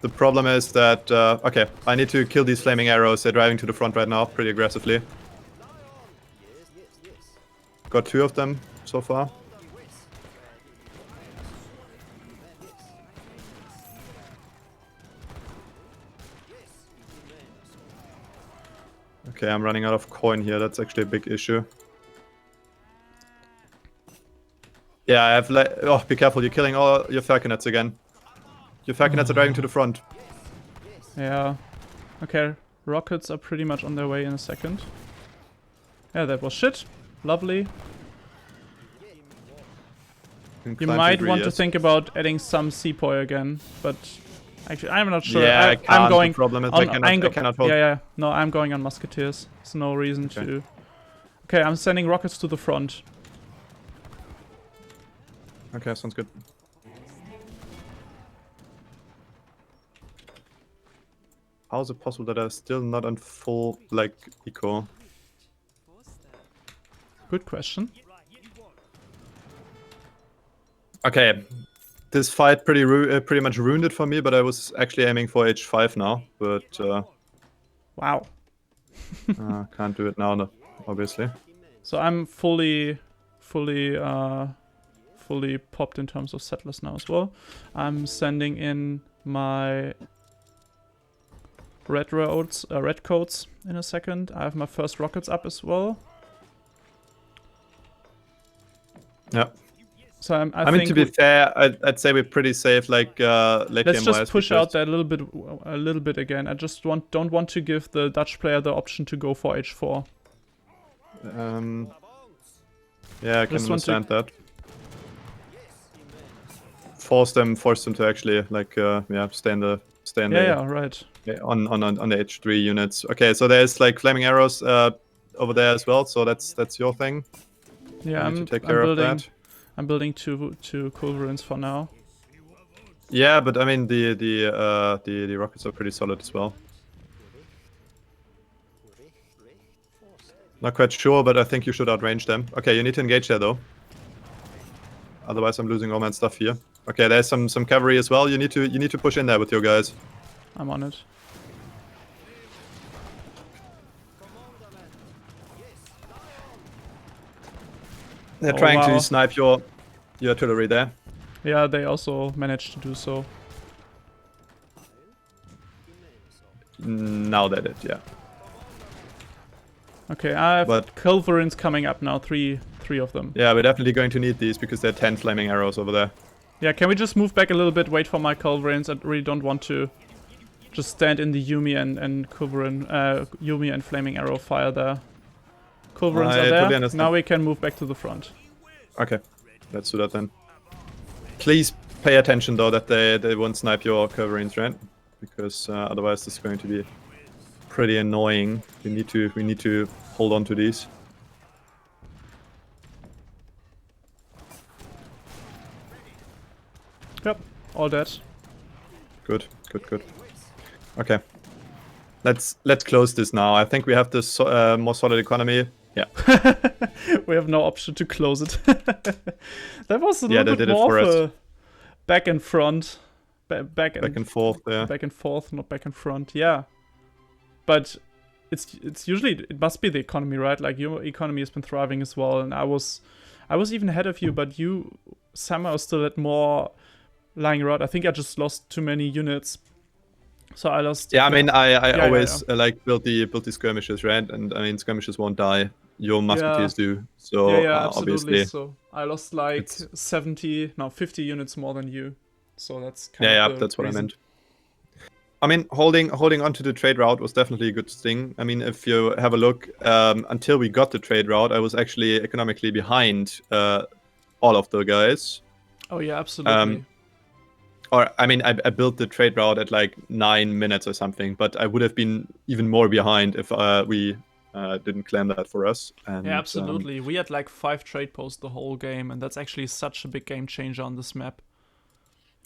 The problem is that, okay, I need to kill these flaming arrows. They're driving to the front right now, pretty aggressively. Got 2 of them so far. Okay, I'm running out of coin here. That's actually a big issue. Yeah, I have like... Oh, be careful. You're killing all your falconets again. Your falconets are driving to the front. Yeah. Okay, rockets are pretty much on their way in a second. Yeah, that was shit. Lovely. You might want to think about adding some sepoy again, but actually, I'm not sure. Yeah, I can't. I'm going. The problem is on, I cannot hold. Yeah. No, I'm going on musketeers. There's no reason to. Okay, I'm sending rockets to the front. Okay, sounds good. How is it possible that I'm still not on full, like, eco? Good question. Okay, this fight pretty much ruined it for me, but I was actually aiming for H5 now, but wow. Can't do it now, no, obviously. So I'm fully popped in terms of settlers now as well. I'm sending in my red coats in a second. I have my first rockets up as well. Yeah. So I mean, to be fair, I'd say we're pretty safe. Like, let's just push out that a little bit again. I just don't want to give the Dutch player the option to go for H4. Yeah, I can understand that. Force them to actually like stay in the right. Yeah, on the H3 units. Okay, so there's like flaming arrows over there as well. So that's your thing. Yeah, I'm building two culverins for now. Yeah, but I mean the rockets are pretty solid as well. Not quite sure, but I think you should outrange them. Okay, you need to engage there though. Otherwise, I'm losing all my stuff here. Okay, there's some cavalry as well. You need to push in there with your guys. I'm on it. They're trying to snipe your artillery there. Yeah, they also managed to do so. Now they did, yeah. Okay, I have culverins coming up now, three of them. Yeah, we're definitely going to need these because there are 10 flaming arrows over there. Yeah, can we just move back a little bit, wait for my culverins? I really don't want to just stand in the Yumi and culverin, Yumi and flaming arrow fire there. Culverins are there. Totally now we can move back to the front. Okay, let's do that then. Please pay attention though that they won't snipe your culverins, right? Because otherwise this is going to be pretty annoying. We need to hold on to these. Yep, all dead. Good. Okay, let's close this now. I think we have this more solid economy. Yeah. We have no option to close it. That was a little bit more of a back and front. Back and forth, yeah. Back and forth, not back and front, yeah. But it's usually, it must be the economy, right? Like, your economy has been thriving as well, and I was even ahead of you, but you somehow still had more lying around. I think I just lost too many units. So I lost... Yeah, I mean, I always like build the skirmishes, right? And I mean, skirmishes won't die. Your musketeers do. So absolutely. Obviously. So I lost like 50 units more than you. So that's kind of that's what I meant. I mean, holding onto the trade route was definitely a good thing. I mean, if you have a look, until we got the trade route, I was actually economically behind all of the guys. Oh yeah, absolutely. Or, I mean, I built the trade route at like 9 minutes or something, but I would have been even more behind if we didn't claim that for us. And, yeah, absolutely. We had like 5 trade posts the whole game, and that's actually such a big game changer on this map.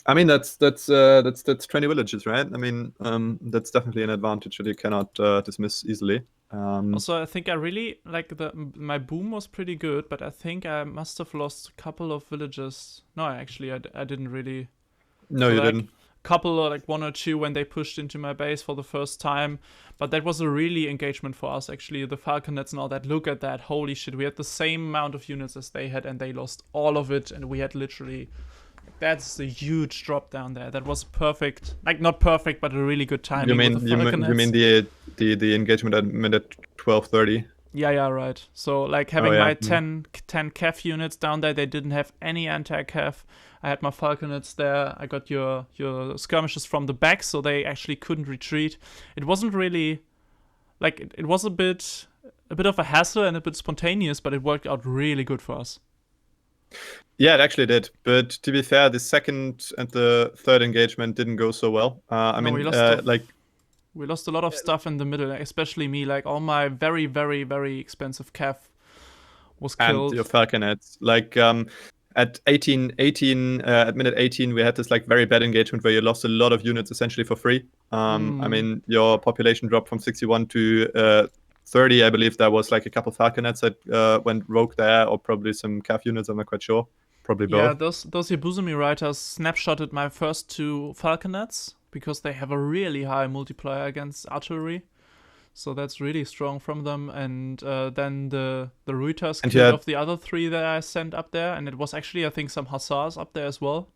I mean, that's 20 villages, right? I mean, that's definitely an advantage that you cannot dismiss easily. Also, I think I really like my boom was pretty good, but I think I must have lost a couple of villages. No, actually, I didn't really. No, you didn't. A couple, like 1 or 2 when they pushed into my base for the first time. But that was a really engagement for us, actually. The Falconets and all that. Look at that. Holy shit. We had the same amount of units as they had, and they lost all of it. And we had literally... That's a huge drop down there. That was perfect. Like, not perfect, but a really good timing. You mean with the Falconets. you mean the engagement at minute 12:30? Yeah, right. So, like, having my 10 Cav units down there, they didn't have any anti-Cav. I had my Falconets there. I got your skirmishes from the back, so they actually couldn't retreat. It wasn't really... Like, it was a bit of a hassle and a bit spontaneous, but it worked out really good for us. Yeah, it actually did. But to be fair, the second and the third engagement didn't go so well. We lost a lot of stuff in the middle, especially me. Like, all my very, very, very expensive Cav was killed. And your Falconets. Like, at at minute 18, we had this like very bad engagement where you lost a lot of units essentially for free. I mean, your population dropped from 61 to 30. I believe there was like a couple Falconets that went rogue there, or probably some Cav units. I'm not quite sure. Probably both. Yeah, those Yabuzumi writers snapshotted my first 2 Falconets because they have a really high multiplier against artillery. So that's really strong from them. And then the Reuters killed off the other 3 that I sent up there. And it was actually, I think, some Hussars up there as well.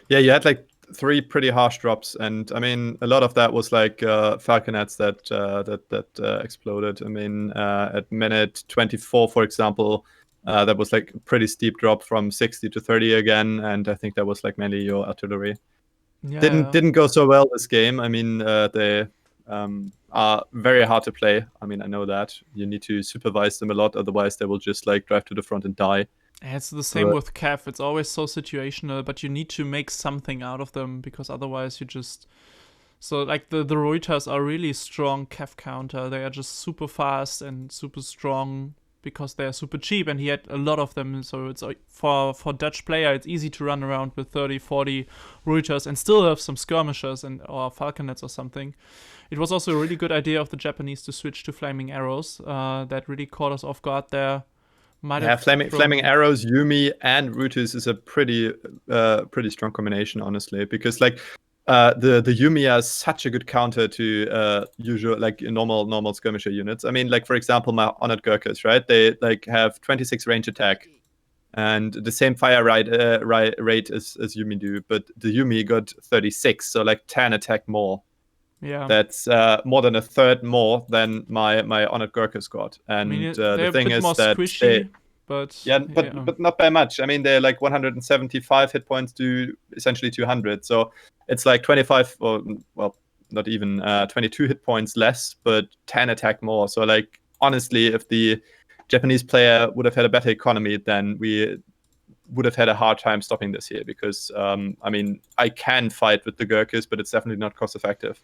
Yeah, you had like 3 pretty harsh drops. And I mean, a lot of that was like Falconets that exploded. I mean, at minute 24, for example, that was like a pretty steep drop from 60 to 30 again. And I think that was like mainly your artillery. Yeah. Didn't go so well this game. I mean, they are very hard to play. I mean, I know that. You need to supervise them a lot, otherwise they will just like drive to the front and die. It's the same with Cav. It's always so situational, but you need to make something out of them, because otherwise you just... So, like, the Reuters are really strong Cav counter. They are just super fast and super strong because they are super cheap, and he had a lot of them. So it's for Dutch player, it's easy to run around with 30, 40 Reuters and still have some skirmishers or Falconets or something. It was also a really good idea of the Japanese to switch to flaming arrows. That really caught us off guard there. Flaming arrows, Yumi, and Reuters is a pretty strong combination, honestly, because like the Yumi are such a good counter to usual like normal skirmisher units. I mean, like for example, my honored Gurkhas, right? They like have 26 range attack and the same fire rate as Yumi do, but the Yumi got 36, so like 10 attack more. Yeah, that's more than a third more than my honored Gurkhas got. And I mean, the thing is that squishy, but not by much. I mean, they're like 175 hit points to essentially 200, so it's like 25 or well, not even 22 hit points less, but 10 attack more. So like honestly, if the Japanese player would have had a better economy, then we would have had a hard time stopping this here, because I mean, I can fight with the Gurkhas, but it's definitely not cost effective.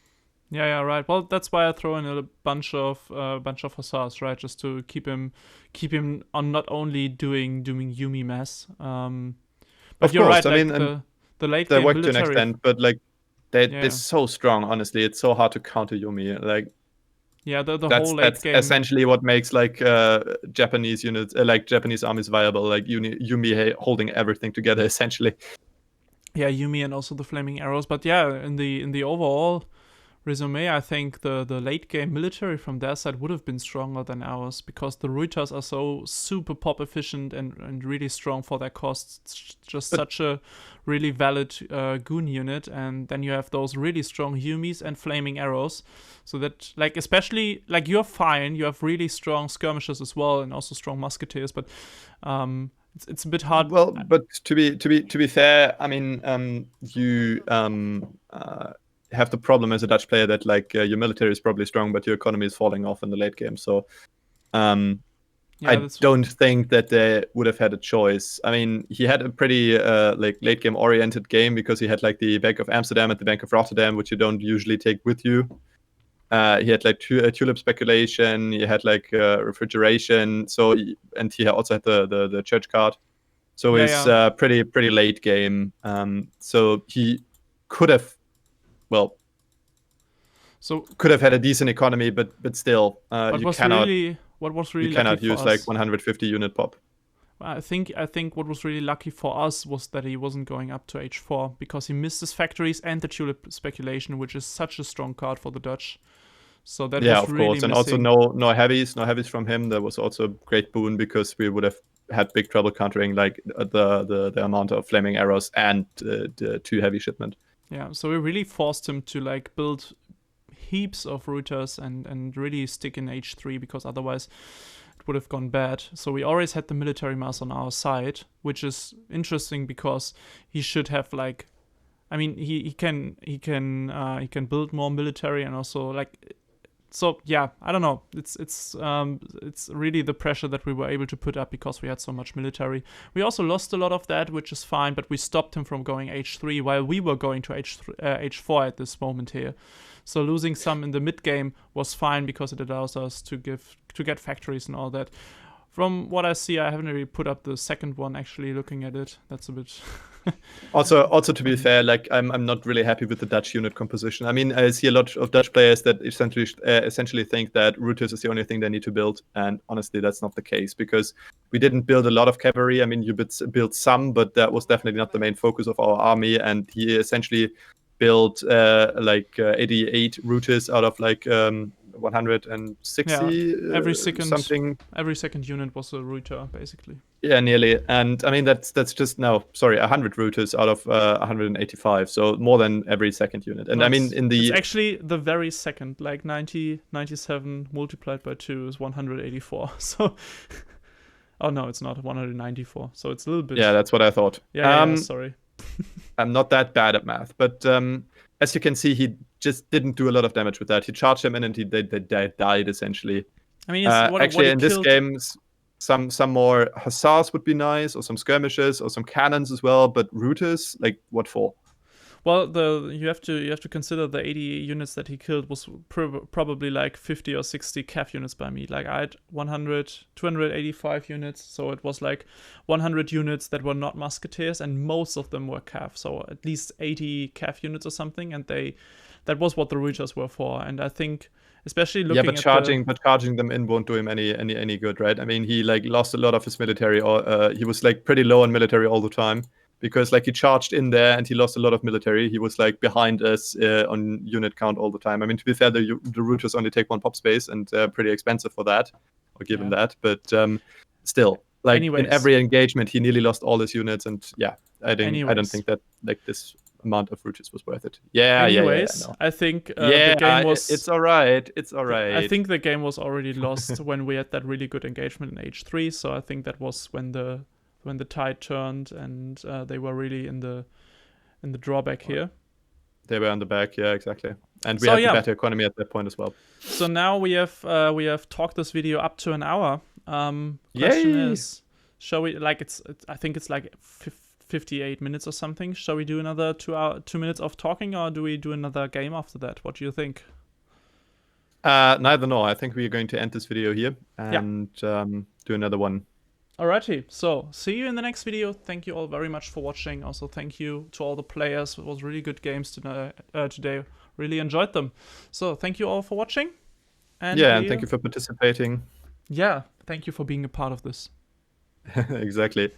Yeah, right. Well, that's why I throw in a bunch of Hussars, right, just to keep him on not only doing Yumi mess. But of you're course, right. I like mean, the late they game work military... to an extent, but like they're so strong. Honestly, it's so hard to counter Yumi. Like, yeah, the whole late game. That's essentially what makes like Japanese units, like Japanese armies viable. Like Yumi holding everything together, essentially. Yeah, Yumi and also the flaming arrows. But yeah, in the overall resume, I think the late game military from their side would have been stronger than ours, because the Reuters are so super pop efficient and really strong for their costs. It's just such a really valid goon unit, and then you have those really strong Yumis and flaming arrows, so that like especially like you're fine, you have really strong skirmishers as well and also strong musketeers, but it's a bit hard. Well, but to be fair, I mean, you have the problem as a Dutch player that like your military is probably strong, but your economy is falling off in the late game. So I don't think that they would have had a choice. I mean, he had a pretty like late game oriented game, because he had like the Bank of Amsterdam and the Bank of Rotterdam, which you don't usually take with you. He had like tulip speculation. He had like refrigeration. So and he also had the church card. So it's pretty late game. So he could have. Well, so could have had a decent economy, but still, you cannot use like 150 unit pop. I think what was really lucky for us was that he wasn't going up to H4 because he missed his factories and the tulip speculation, which is such a strong card for the Dutch. So that was really course, and missing. also no heavies from him. That was also a great boon because we would have had big trouble countering like the amount of flaming arrows and the 2 heavy shipment. Yeah, so we really forced him to like build heaps of routers and really stick in H3 because otherwise it would have gone bad. So we always had the military mass on our side, which is interesting because he should have like, I mean, he can build more military and also like. So yeah, I don't know. It's really the pressure that we were able to put up because we had so much military. We also lost a lot of that, which is fine, but we stopped him from going H3 while we were going to H4 at this moment here. So losing some in the mid game was fine because it allows us to get factories and all that. From what I see, I haven't really put up the second one. Actually, looking at it, that's a bit. Also, to be fair, like I'm not really happy with the Dutch unit composition. I mean, I see a lot of Dutch players that essentially think that routers is the only thing they need to build, and honestly, that's not the case because we didn't build a lot of cavalry. I mean, you built some, but that was definitely not the main focus of our army, and he essentially built 88 routers out of like 160 every second something. Every second unit was a router basically. Yeah, nearly. And I mean that's just 100 routers out of 185, so more than every second unit. And I mean it's actually the very second, like 97 multiplied by 2 is 184. So oh no, it's not 194. So it's a little bit. Yeah, that's what I thought. Yeah, sorry. I'm not that bad at math, but as you can see, he just didn't do a lot of damage with that. He charged them in and they died essentially. I mean, actually, in this game, some more hussars would be nice, or some skirmishes, or some cannons as well. But routers, like what for? Well, you have to consider the 80 units that he killed was probably like 50 or 60 cav units by me. Like I had 285 units, so it was like 100 units that were not musketeers, and most of them were cav. So at least 80 cav units or something, and that was what the routers were for. And I think, especially looking but charging them in won't do him any good, right? I mean, he like lost a lot of his military, or he was like pretty low on military all the time. Because like he charged in there and he lost a lot of military. He was like behind us on unit count all the time. I mean, to be fair, the routers only take 1 pop space and pretty expensive for that, or given that. But still, like in every engagement, he nearly lost all his units. And yeah, I don't think that like this amount of routers was worth it. Yeah. No. I think the game was. It's all right. It's all right. I think the game was already lost when we had that really good engagement in H3. So I think that was when the tide turned and they were really in the drawback here. They were on the back, yeah, exactly. And we had the better economy at that point as well. So now we have talked this video up to an hour. Question is, shall we I think it's like 58 minutes or something. Shall we do another 2 minutes of talking, or do we do another game after that? What do you think? Neither nor. I think we are going to end this video here and do another one. Alrighty, so see you in the next video. Thank you all very much for watching. Also, thank you to all the players. It was really good games today. Really enjoyed them. So thank you all for watching. And and thank you for participating. Yeah, thank you for being a part of this. Exactly.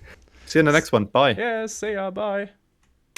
See you in the next one. Bye. Yeah, see ya. Bye.